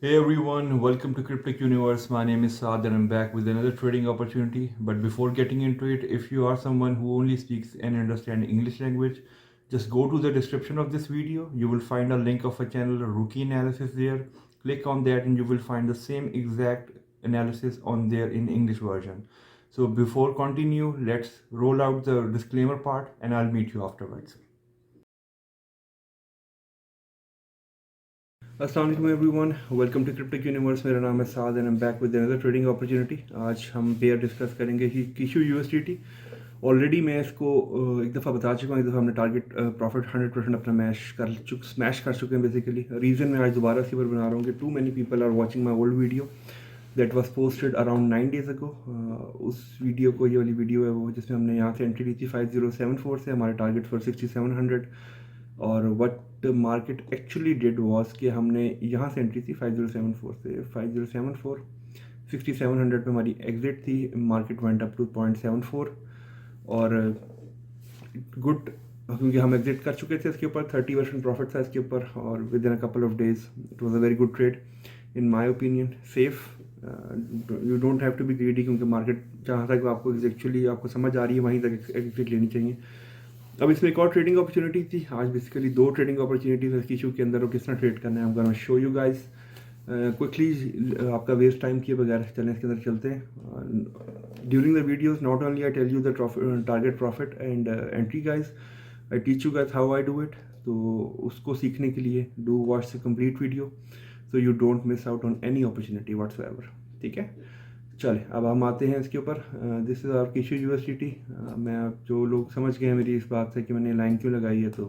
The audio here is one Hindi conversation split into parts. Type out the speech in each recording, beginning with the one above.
Hey everyone, welcome to Cryptic Universe. My name is Saad and I'm back with another trading opportunity. But before getting into it, if you are someone who only speaks and understands English language, just go to the description of this video. You will find a link of a channel, Rookie Analysis there. Click on that and you will find the same exact analysis on there in English version. So before continue, let's roll out the disclaimer part and I'll meet you afterwards. अस्सलाम वालेकुम everyone, welcome to cryptic universe. मेरा नाम है Saad and I am back with another trading opportunity. आज हम पेयर डिस्कस करेंगे कि किशू यूएसडीटी। ऑलरेडी मैं इसको एक दफ़ा बता चुका हूँ, एक दफ़ा हमने टारगेट प्रॉफिट 100% अपना स्मैश कर चुके हैं बेसिकली। रीज़न मैं आज दोबारा से बना रहा हूँ कि too many people are watching my old video that was posted around 9 days ago। उस वीडियो को, ये वाली वीडियो है वो, जिसमें हमने यहाँ से एंट्री ली थी 5074 से। हमारे टारगेट फॉर 6700 और what market actually did was कि हमने यहाँ से एंट्री थी 5074 से। 5074 6700 पे हमारी एग्जिट थी। मार्केट वेंट अप टू 0.74 और गुड, क्योंकि हम एग्जिट कर चुके थे इसके ऊपर। 30% प्रॉफिट था इसके ऊपर और within a couple of days it was a very good trade in my opinion. Safe, you don't have to be greedy, क्योंकि मार्केट जहाँ तक आपको एक्चुअली आपको समझ आ रही है वहीं तक एग्जिट लेनी चाहिए। अब इसमें एक और ट्रेडिंग अपॉर्चुनिटी थी। आज बेसिकली दो ट्रेडिंग अपॉर्चुनिटीज है इशू के अंदर, और किस तरह ट्रेड करना है हम gonna show you guys quickly. आपका वेस्ट टाइम किए बगैर चलने इसके अंदर चलते हैं। During the videos not only I tell you the target profit and entry guys, I teach you guys how I do it. तो उसको सीखने के लिए do watch the complete video so you don't miss out on any opportunity whatsoever. ठीक है, चले अब हम आते हैं इसके ऊपर। दिस इज़ आवर किशू यूनिवर्सिटी। मैं, जो लोग समझ गए हैं मेरी इस बात से कि मैंने लाइन क्यों लगाई है, तो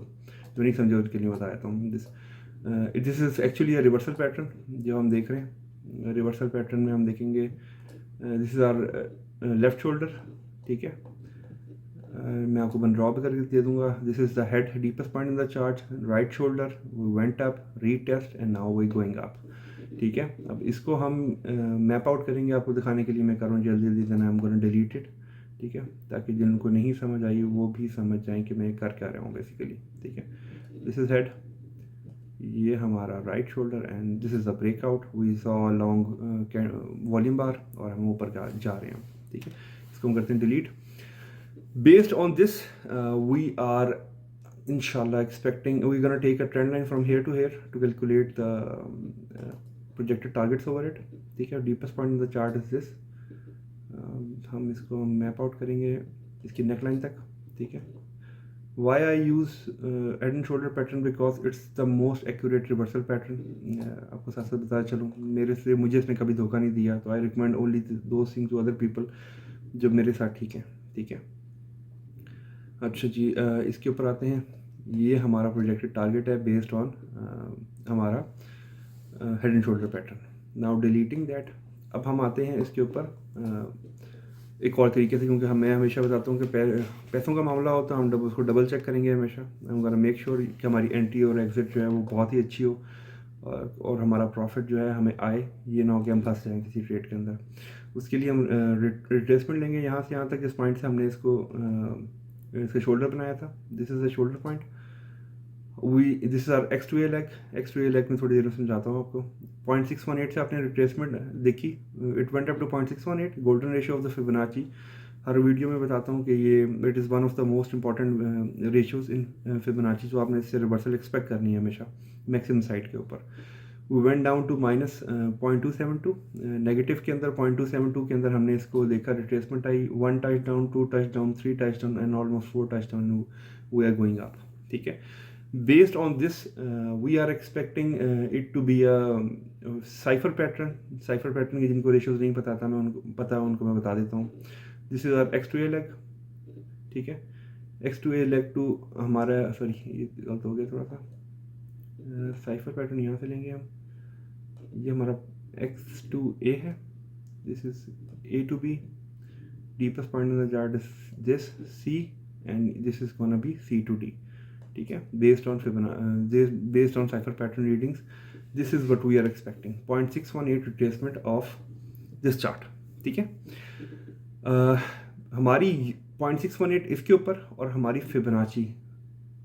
जो नहीं समझे उसके लिए बता देता हूँ। This is actually a reversal pattern जो हम देख रहे हैं। रिवर्सल पैटर्न में हम देखेंगे this is our left shoulder. ठीक है, मैं आपको बन ड्रॉ करके दे दूंगा। This is the head, deepest point in the chart, right shoulder, we went up, retest and now we going up. ठीक है, अब इसको हम मैप आउट करेंगे आपको दिखाने के लिए। मैं कर रहा हूँ जल्दी जल्दी, then I am gonna delete it. ठीक है, ताकि जिनको नहीं समझ आई वो भी समझ जाएं कि मैं कर क्या रहा हूँ बेसिकली। ठीक है, दिस इज़ हेड, ये हमारा right shoulder and this is the breakout we saw long volume bar, और हम ऊपर जा रहे हैं। ठीक है, इसको हम करते हैं delete. Based on this, we are inshallah expecting we're going to take a trend line from here to here to calculate the projected targets over it. ठीक है, deepest point in the chart is this। हम इसको मैप आउट करेंगे इसकी नेकलाइन तक। ठीक है, why I use head and shoulder pattern because it's the most accurate reversal pattern। आपको साथ साथ बताया चलूँ, मुझे इसने कभी धोखा नहीं दिया, तो I recommend only those things to other people जो मेरे साथ ठीक है। ठीक है, अच्छा जी, इसके ऊपर आते हैं। ये हमारा प्रोजेक्टेड टारगेट है बेस्ड ऑन हमारा head and shoulder pattern. Now deleting that, अब हम आते हैं इसके ऊपर एक और तरीके से, क्योंकि मैं हमेशा बताता हूँ कि पैसों का मामला हो तो हम उसको डबल चेक करेंगे हमेशा। हम गोना मेक श्योर कि हमारी एंट्री और एग्जिट जो है वो बहुत ही अच्छी हो और हमारा प्रॉफिट जो है हमें आए। ये ना हो कि हम फंस जाएँ किसी ट्रेड के अंदर। उसके लिए हम रिट्रेसमेंट लेंगे यहाँ से यहाँ तक, जिस पॉइंट से हमने इसका शोल्डर बनाया था। This is the shoulder point. This is our X2A leg. X2A leg में थोड़ी देर में समझाता हूँ आपको। 0.618 से आपने रिट्रेसमेंट देखी, it went up to 0.618, golden ratio of the Fibonacci. हर वीडियो में बताता हूँ कि ये it is one of the most important ratios in Fibonacci, जो आपने इससे रिवर्सल एक्सपेक्ट करनी है हमेशा मैक्सिमम साइड के ऊपर। We went down to minus 0.272, negative के अंदर 0.272 के अंदर हमने इसको देखा, रिट्रेसमेंट आई। 1 touch down, 2 touch down, 3 touch down and almost 4 touch down, we are going up. ठीक है, based on this, we are expecting it to be a cipher pattern। cipher pattern के जिनको ratios नहीं पता था, उनको मैं बता देता हूँ। this is our X2A leg। ठीक है, X2A leg to हमारा, सॉरी ये गलत हो गया थोड़ा सा, cipher pattern यहाँ से लेंगे हम। ये हमारा X2A है, this is A to B, deepest point in the chart is this C and this is gonna be C to D। ठीक है, based on cipher pattern readings, this is what we are expecting. 0.618 retracement of this chart. ठीक है, हमारी 0.618 इसके ऊपर और हमारी Fibonacci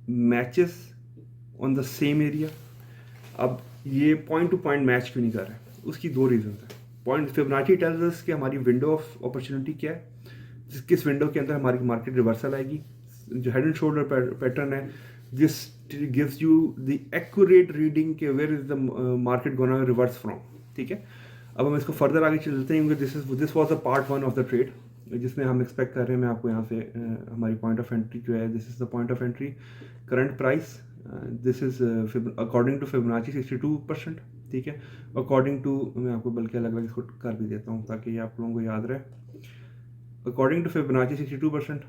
matches on the same area. अब ये पॉइंट टू पॉइंट मैच क्यों नहीं कर रहा है? उसकी दो रीजन है। पॉइंट फिबोनाची टेल्स अस कि हमारी विंडो ऑफ अपॉर्चुनिटी क्या है, किस विंडो के अंदर हमारी मार्केट रिवर्सल आएगी। जो हेड एंड शोल्डर पैटर्न है, this gives you the accurate reading के where is the market gonna reverse from. ठीक है, अब हम इसको फर्दर आगे चलते हैं क्योंकि this was a part one of the trade जिसमें हम एक्सपेक्ट कर रहे हैं। मैं आपको यहाँ से हमारी पॉइंट ऑफ एंट्री जो है, this is the point of entry, current price, this is according to Fibonacci 62%। ठीक है, अकॉर्डिंग टू, मैं आपको बल्कि अलग अलग इसको कर भी देता हूँ ताकि आप लोगों को याद रहे। According to Fibonacci 62%,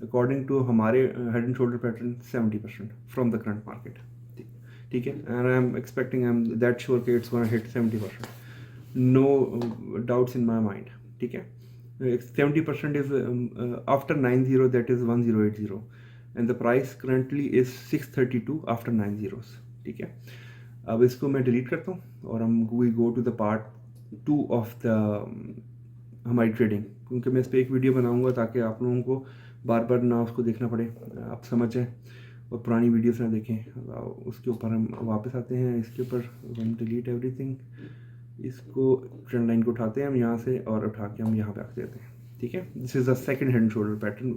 according to हमारे head and shoulder pattern 70% from the current market. ठीक है, and I am expecting, I am that sure कि it's gonna hit 70%, no doubts in my mind. ठीक है, 70% is after 90, that is 1080, and the price currently is 632 after 9 zeros। ठीक है, अब इसको मैं डिलीट करता हूँ और हम we go to the part two of the हमारी ट्रेडिंग, क्योंकि मैं इस पर एक वीडियो बनाऊंगा ताकि आप लोगों को बार बार ना उसको देखना पड़े, आप समझें और पुरानी वीडियोस ना देखें। उसके ऊपर हम वापस आते हैं, इसके ऊपर हम डिलीट एवरीथिंग, इसको ट्रेंड लाइन को उठाते हैं हम यहाँ से और उठा के हम यहाँ पे रख देते हैं। ठीक है, this is the second hand shoulder pattern.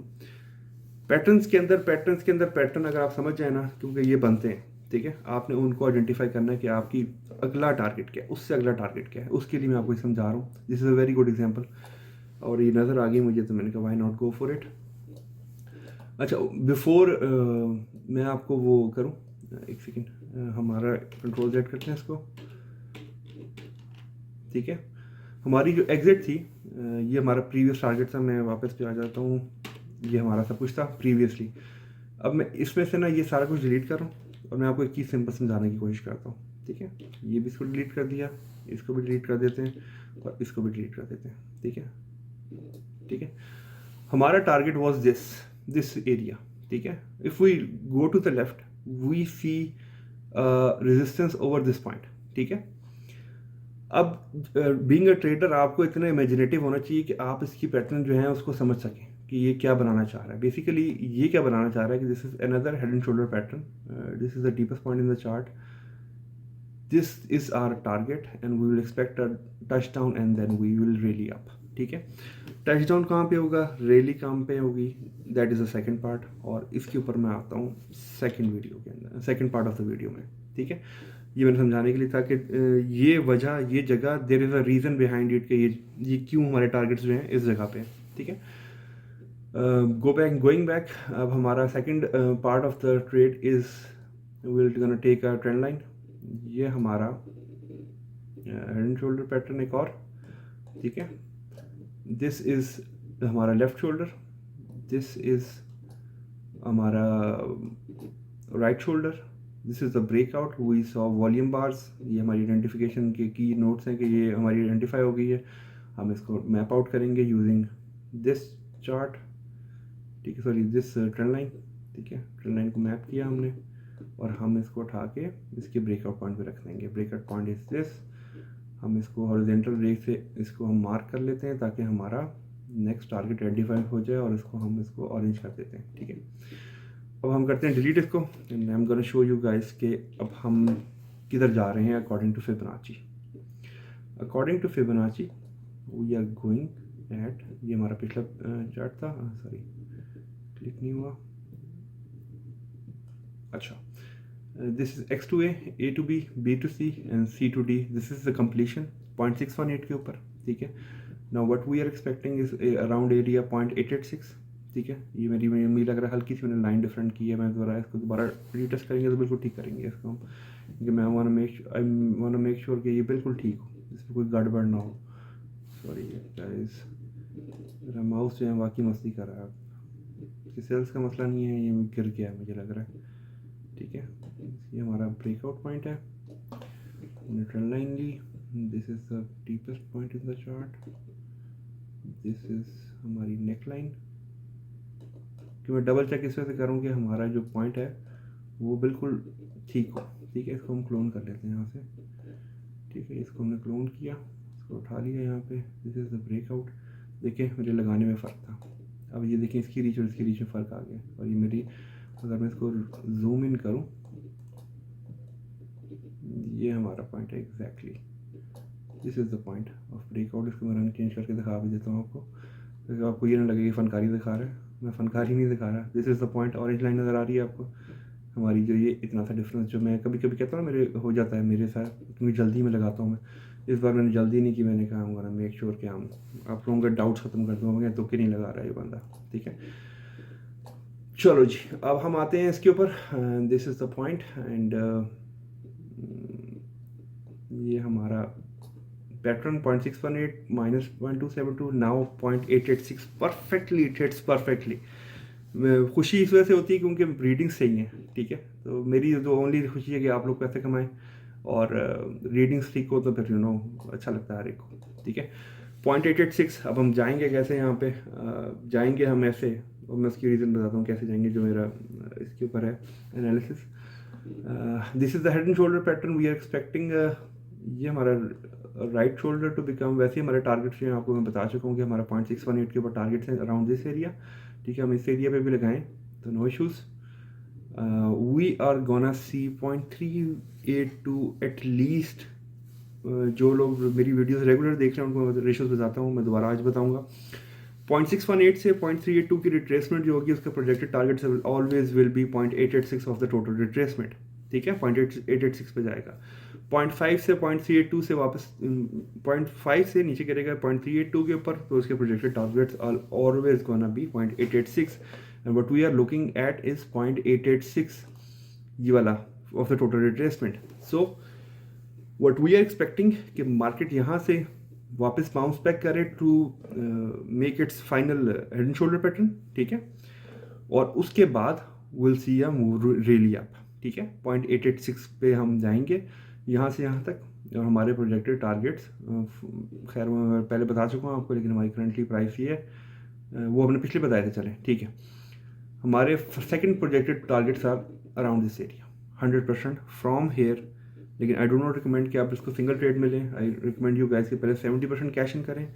Patterns के अंदर पैटर्न अगर आप समझ जाए ना, क्योंकि ये बनते हैं, ठीक है, आपने उनको आइडेंटिफाई करना है कि आपकी अगला टारगेट क्या है, उससे अगला टारगेट क्या है, उसके लिए मैं आपको समझा रहा हूँ। This is a very good example, और ये नज़र आ गई मुझे तो मैंने कहा why not go for it. अच्छा, बिफोर मैं आपको वो करूँ, एक सेकेंड, हमारा कंट्रोल जेट करते हैं इसको। ठीक है, हमारी जो एग्जिट थी, ये हमारा प्रीवियस टारगेट था। मैं वापस पे आ जाता हूँ, ये हमारा सब कुछ था प्रीवियसली। अब मैं इसमें से ना ये सारा कुछ डिलीट कर रहा हूँ और मैं आपको एक चीज़ सिंपल समझाने की कोशिश करता हूँ। ठीक है, ये भी इसको डिलीट कर दिया, इसको भी डिलीट कर देते हैं और इसको भी डिलीट कर देते हैं। ठीक है, ठीक है, हमारा टारगेट वॉज दिस एरिया। ठीक है, if we go to the left we see resistance over this point. ठीक है, अब बीइंग अ ट्रेडर आपको इतना इमेजिनेटिव होना चाहिए कि आप इसकी पैटर्न जो है उसको समझ सकें कि ये क्या बनाना चाह रहा है। बेसिकली ये क्या बनाना चाह रहा है कि this is another head and shoulder pattern, this is the deepest point in the chart, this is our target and we will expect a touch down and then we will rally up. ठीक है, टच डाउन कहाँ पे होगा, रेली कहाँ पे होगी, that is the second part, और इसके ऊपर मैं आता हूँ सेकंड वीडियो के अंदर, second part of the video में। ठीक है, ये मैंने समझाने के लिए था कि ये वजह, ये जगह, there is a reason behind it कि ये क्यों हमारे टारगेट्स जो हैं इस जगह पे। ठीक है, गोइंग बैक, अब हमारा second part of the trade is will gonna take a trend line. ये हमारा हेड एंड शोल्डर पैटर्न एक और। ठीक है, दिस इज हमारा लेफ्ट शोल्डर, दिस इज हमारा right shoulder, this is the breakout, we saw volume bars. ये हमारी आइडेंटिफिकेशन के की नोट्स हैं कि ये हमारी आइडेंटिफाई हो गई है। हम इसको मैप आउट करेंगे यूजिंग दिस चार्ट। ठीक है, सॉरी दिस ट्रेंड लाइन। ठीक है, ट्रेंड लाइन को मैप किया हमने और हम इसको उठा के इसके ब्रेकआउट पॉइंट पे रख देंगे। ब्रेकआउट पॉइंट इज दिस, हम इसको हॉरिजॉन्टल ब्रेक से इसको हम मार्क कर लेते हैं ताकि हमारा नेक्स्ट टारगेट आइडेंटिफाई हो जाए और इसको ऑरेंज कर देते हैं। ठीक है, अब हम करते हैं डिलीट इसको and I am gonna show you guys के अब हम किधर जा रहे हैं according to Fibonacci. According to Fibonacci we are going at, ये हमारा पिछला चार्ट था, सॉरी क्लिक नहीं हुआ। अच्छा, this is x to a to b, b to c and c to d। This is the completion 0.618 के ऊपर। ठीक है, now what we are expecting is around area 0.886। ठीक है, ये मुझे लग रहा है हल्की सी मैंने लाइन डिफरेंट की है। मैं इसको दोबारा रीटेस्ट करेंगे तो बिल्कुल ठीक करेंगे इसको हम, क्योंकि मैं वांट मेक श्योर कि ये बिल्कुल ठीक हो, इसमें कोई गड़बड़ ना हो। सॉरी गाइस, मेरा माउस जो है वाकई मस्ती कर रहा है। सेल्स का मसला नहीं है, ये गिर गया मुझे लग रहा है। ठीक है, ये हमारा ब्रेकआउट पॉइंट है, ट्रेंड लाइन ली, this is the deepest point in the chart, this is हमारी नेक लाइन। कि मैं डबल चेक इस वजह से करूँ कि हमारा जो पॉइंट है वो बिल्कुल ठीक हो। ठीक है, इसको हम क्लोन कर लेते हैं यहाँ से। ठीक है, इसको हमने क्लोन किया, इसको उठा लिया यहाँ पे, दिस इज़ द ब्रेकआउट। देखिए मेरे लगाने में फ़र्क था, अब ये देखिए इसकी रीच और इसकी रीच में फ़र्क आ गया। और ये मेरी, अगर मैं इसको जूम इन करूँ, ये हमारा पॉइंट है exactly, this is the point of breakout. इसको मैं रंग चेंज करके दिखा भी देता हूँ आपको, ताकि आपको ये ना लगे कि फनकारी दिखा रहा है, मैं फनकारी नहीं दिखा रहा। This is the point, orange line नज़र आ रही है आपको हमारी, जो ये इतना सा डिफरेंस जो मैं कभी कभी कहता हूँ ना मेरे हो जाता है मेरे साथ, क्योंकि जल्दी में लगाता हूँ मैं। इस बार मैंने जल्दी नहीं की, मैंने कहा हूँ मेक श्योर कि हम आप लोगों का डाउट्स ख़त्म कर दूँगा, तो कि नहीं लगा रहा है ये बंदा, ठीक है। चलो जी, अब हम आते हैं इसके ऊपर। This is the point and ये हमारा pattern 0.618 minus 0.272, now 0.886 perfectly, it hits perfectly. खुशी इस वजह से होती है क्योंकि रीडिंग सही है, ठीक है। तो मेरी जो ओनली खुशी है कि आप लोग पैसे कमाएं और रीडिंग्स ठीक हो, तो फिर यू नो अच्छा लगता है हर एक को, ठीक है। 0.886। अब हम जाएंगे कैसे यहाँ पे, जाएंगे हम ऐसे, और मैं उसकी रीज़न बताता हूँ कैसे जाएंगे, जो मेरा इसके ऊपर है analysis. This is the head and shoulder pattern we are expecting. ये हमारा राइट शोल्डर टू बिकम, वैसे ही हमारे टारगेट्स हैं आपको मैं बता चुका हूँ कि हमारा 0.618 के ऊपर टारगेट्स हैं अराउंड दिस एरिया, ठीक है। हम इस एरिया पे भी लगाएं तो no issues. We are gonna see 0.382 at least. जो लोग मेरी वीडियोस रेगुलर देख रहे हैं उनको मैं रेशियोज बताता हूँ, मैं दोबारा आज बताऊँगा। 0.618 से 0.382 की रिट्रेसमेंट जो होगी उसका projected target always will be 0.886 of the total retracement, ठीक है। 0.886 पे जाएगा। 0.5 से 0.382 से वापस 0.5 से नीचे गिरेगा 0.382 के ऊपर, तो उसके projected targets are always gonna be 0.886 and what we are looking at is 0.886, ये वाला of the total retracement. So what we are expecting कि मार्केट यहाँ से वापस बाउंस बैक करे to make its final head and shoulder pattern, ठीक है। और उसके बाद will see a move really up, ठीक है। 0.886 पे हम जाएंगे यहाँ से यहाँ तक, और हमारे प्रोजेक्टेड टारगेट्स खैर मैं पहले बता चुका हूँ आपको, लेकिन हमारी करंटली प्राइस ये है, वो हमने पिछले बताए थे, चलें ठीक है। हमारे second projected targets are around this area 100% from here, लेकिन आई डो नॉट रिकमेंड कि आप इसको सिंगल ट्रेड में लें। आई रिकमेंड यू गाइस कि पहले 70% कैश इन करें,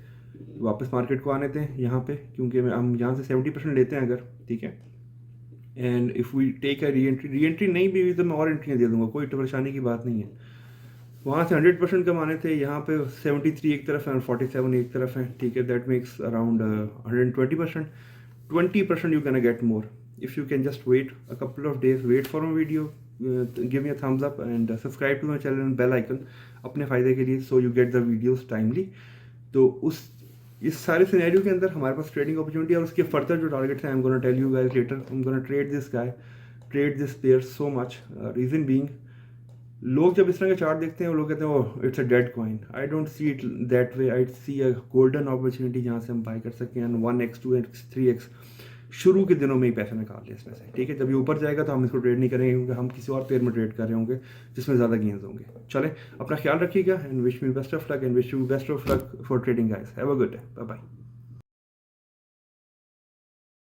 वापस मार्केट को आने दें यहाँ पे, क्योंकि हम यहाँ से 70% लेते हैं अगर, ठीक है। And if we take a reentry नहीं भी हुई तो मैं और एंट्रियाँ दे दूँगा, कोई परेशानी की बात नहीं है। वहाँ से 100% कमाने थे, यहाँ पे 73 एक तरफ है और 47 एक तरफ है, ठीक है। That makes around 120%। 20% you can get more if you can just wait a couple of days, wait for my video, give me a thumbs up and subscribe to my channel and bell icon अपने फ़ायदे के लिए, so you get the videos timely। तो इस सारे सिनेरियो के अंदर हमारे पास ट्रेडिंग अपॉर्चुनिटी और उसके फर्दर जो टारगेट्स हैं, I am gonna tell you guys later. I am gonna trade this guy, trade this pair so much. Reason being, लोग जब इस तरह का चार्ट देखते हैं वो लोग कहते हैं oh it's a dead coin. I don't see it that way, I see a golden opportunity जहाँ से हम बाय कर सकते हैं 1x 2x 3x शुरू के दिनों में ही पैसे निकाल लिया इसमें से, ठीक है। जब ये ऊपर जाएगा तो हम इसको ट्रेड नहीं करेंगे, क्योंकि हम किसी और पेयर में ट्रेड कर रहे होंगे जिसमें ज़्यादा गेंस होंगे। चलें, अपना ख्याल रखिएगा and wish me best of luck and wish you best of luck for trading guys. Have a good day, bye bye.